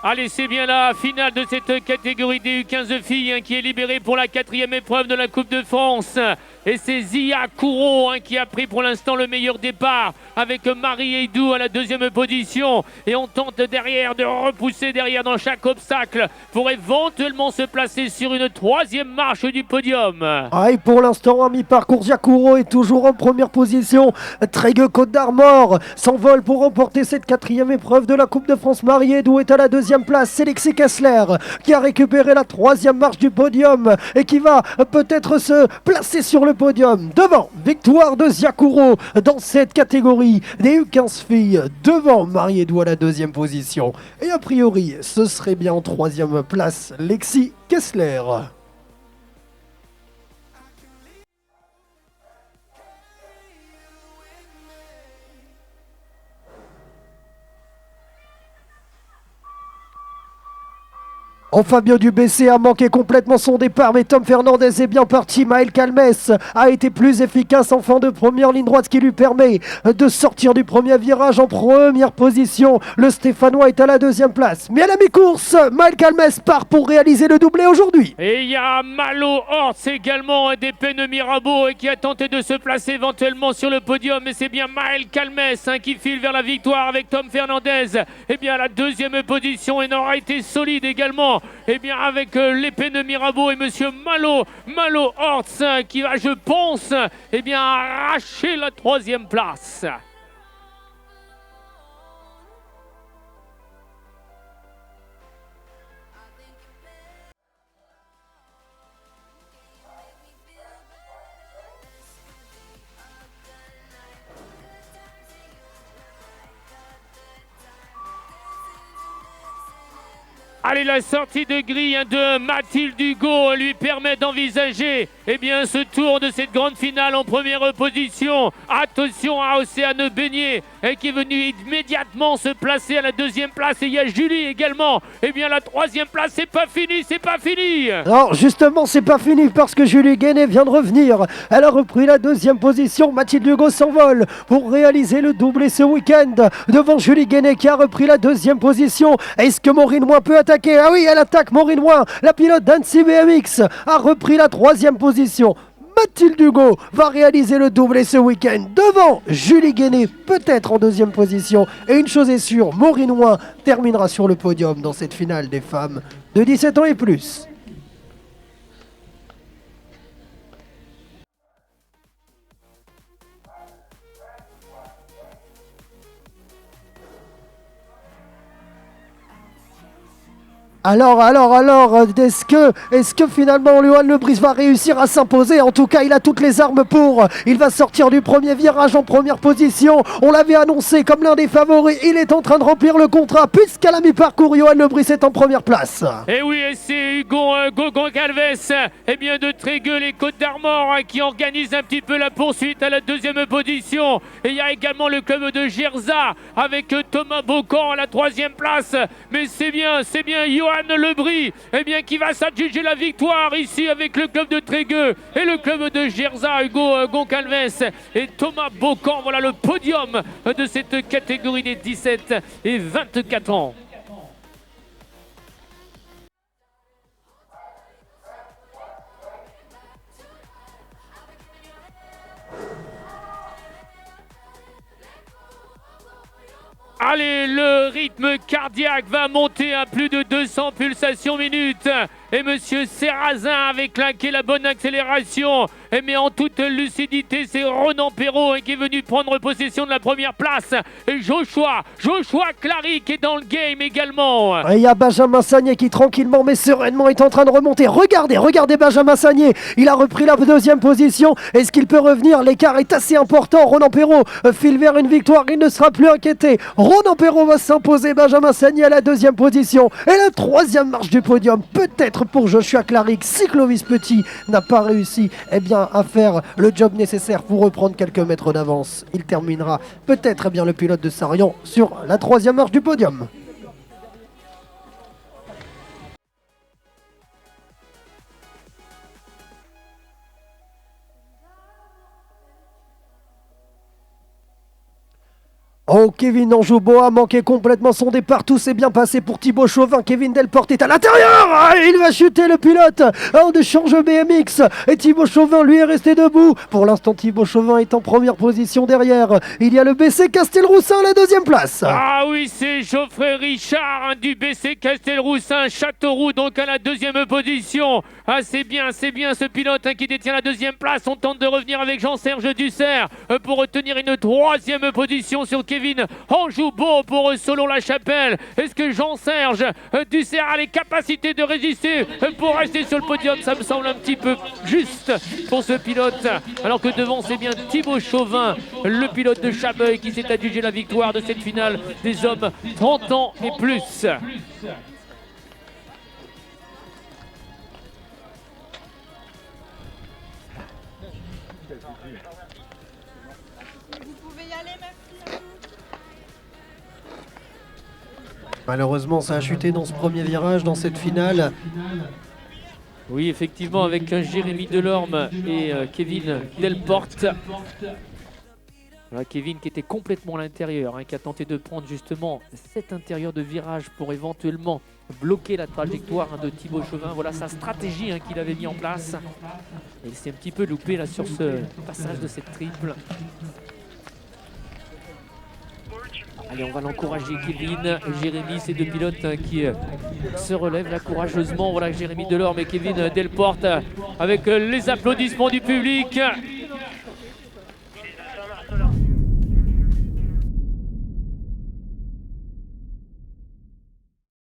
Allez, c'est bien la finale de cette catégorie des U15 filles qui est libérée pour la 4e épreuve de la Coupe de France. Et c'est Zia Kouro qui a pris pour l'instant le meilleur départ avec Marie Eidou à la 2e position. Et on tente derrière de repousser derrière dans chaque obstacle pour éventuellement se placer sur une 3e marche du podium. Ah, et pour l'instant, à mi-parcours, Zia Kouro est toujours en première position. Trégueux Côte d'Armor s'envole pour remporter cette 4e épreuve de la Coupe de France. Marie Eidou est à la 2e place. C'est Lexi Kessler qui a récupéré la 3e marche du podium et qui va peut-être se placer sur le podium. Devant, victoire de Zia Kouro dans cette catégorie des U15 filles. Devant Marie Eidou à la 2e position. Et a priori, ce serait bien en 3e place Lexi Kessler. Oh, Fabio Dubessé a manqué complètement son départ, mais Tom Fernandez est bien parti. Maël Calmes a été plus efficace en fin de première ligne droite, ce qui lui permet de sortir du premier virage en première position. Le Stéphanois est à la 2e place. Mais à la mi-course, Maël Calmes part pour réaliser le doublé aujourd'hui. Et il y a Malo Hortz également des Peine Mirabeau qui a tenté de se placer éventuellement sur le podium. Mais c'est bien Maël Calmes qui file vers la victoire avec Tom Fernandez. Et bien à la 2e position, et n'aura été solide également. Et bien avec les Peine Mirabeau et monsieur Malo Hortz qui va, je pense, et bien arracher la 3e place. Allez, la sortie de grille de Mathilde Hugo lui permet d'envisager ce tour de cette grande finale en première position. Attention à Océane Beignet qui est venue immédiatement se placer à la 2e place. Et il y a Julie également. La 3e place, c'est pas fini. Non, justement, c'est pas fini parce que Julie Guéné vient de revenir. Elle a repris la 2e position. Mathilde Hugo s'envole pour réaliser le doublé ce week-end devant Julie Guéné qui a repris la 2e position. Est-ce que Maureen Moin peut attaquer? Ah oui, elle attaque Maureen Moin. La pilote d'Annecy BMX a repris la 3e position. Mathilde Hugo va réaliser le doublé ce week-end devant Julie Guéné, peut-être en 2e position. Et une chose est sûre, Maureen Moin terminera sur le podium dans cette finale des femmes de 17 ans et plus. Alors, est-ce que finalement Johan Lebris va réussir à s'imposer? En tout cas, il a toutes les armes pour. Il va sortir du premier virage en première position. On l'avait annoncé comme l'un des favoris. Il est en train de remplir le contrat puisqu'à la mi-parcours, Johan Lebris est en première place. Et oui, c'est Hugo Goncalves de Trégueux, les Côtes d'Armor qui organise un petit peu la poursuite à la 2e position. Et il y a également le club de Gerza avec Thomas Bocan à la 3e place. Mais c'est bien Johan Lebris qui va s'adjuger la victoire ici avec le club de Trégueux et le club de Gerza, Hugo Goncalves et Thomas Bocan. Voilà le podium de cette catégorie des 17 et 24 ans. Allez, le rythme cardiaque va monter à plus de 200 pulsations minutes. Et monsieur Serrazin avait claqué la bonne accélération. Mais en toute lucidité, c'est Ronan Perrault qui est venu prendre possession de la première place. Et Joshua Clary qui est dans le game également. Il y a Benjamin Sagné qui tranquillement mais sereinement est en train de remonter. Regardez Benjamin Sagné. Il a repris la 2e position. Est-ce qu'il peut revenir? L'écart est assez important. Ronan Perrault file vers une victoire. Il ne sera plus inquiété. Ronan Perrault va s'imposer. Benjamin Sagné à la 2e position. Et la 3e marche du podium, peut-être pour Joshua Claric. Si Clovis Petit n'a pas réussi à faire le job nécessaire pour reprendre quelques mètres d'avance, il terminera peut-être le pilote de Sarion sur la 3e marche du podium. Oh, Kevin Anjoubo a manqué complètement son départ. Tout s'est bien passé pour Thibaut Chauvin. Kevin Delporte est à l'intérieur. Ah, il va chuter le pilote de Change BMX. Et Thibaut Chauvin, lui, est resté debout. Pour l'instant, Thibaut Chauvin est en première position derrière. Il y a le BC Castelroussin à la deuxième place. Ah oui, c'est Geoffrey Richard du BC Castelroussin, Châteauroux, donc à la deuxième position. Ah, c'est bien ce pilote qui détient la deuxième place. On tente de revenir avec Jean-Serge Dussert pour retenir une troisième position sur Kevin Anjoubo pour Solon-la-Chapelle. Est-ce que Jean-Serge Dussert a les capacités de résister pour rester sur le podium? Ça me semble un petit peu juste pour ce pilote. Alors que devant, c'est bien Thibaut Chauvin, le pilote de Chabeuil, qui s'est adjugé la victoire de cette finale des hommes 30 ans et plus. Vous pouvez y aller, merci. Malheureusement, ça a chuté dans ce premier virage, dans cette finale. Oui, effectivement, avec Jérémy Delorme et Kevin Delporte. Voilà, Kevin qui était complètement à l'intérieur, qui a tenté de prendre justement cet intérieur de virage pour éventuellement bloquer la trajectoire de Thibaut Chauvin. Voilà sa stratégie qu'il avait mis en place. Et il s'est un petit peu loupé là sur ce passage de cette triple. Allez, on va l'encourager, Kevin. Jérémy, ces deux pilotes qui se relèvent là courageusement. Voilà, Jérémy Delorme et Kevin Delporte avec les applaudissements du public.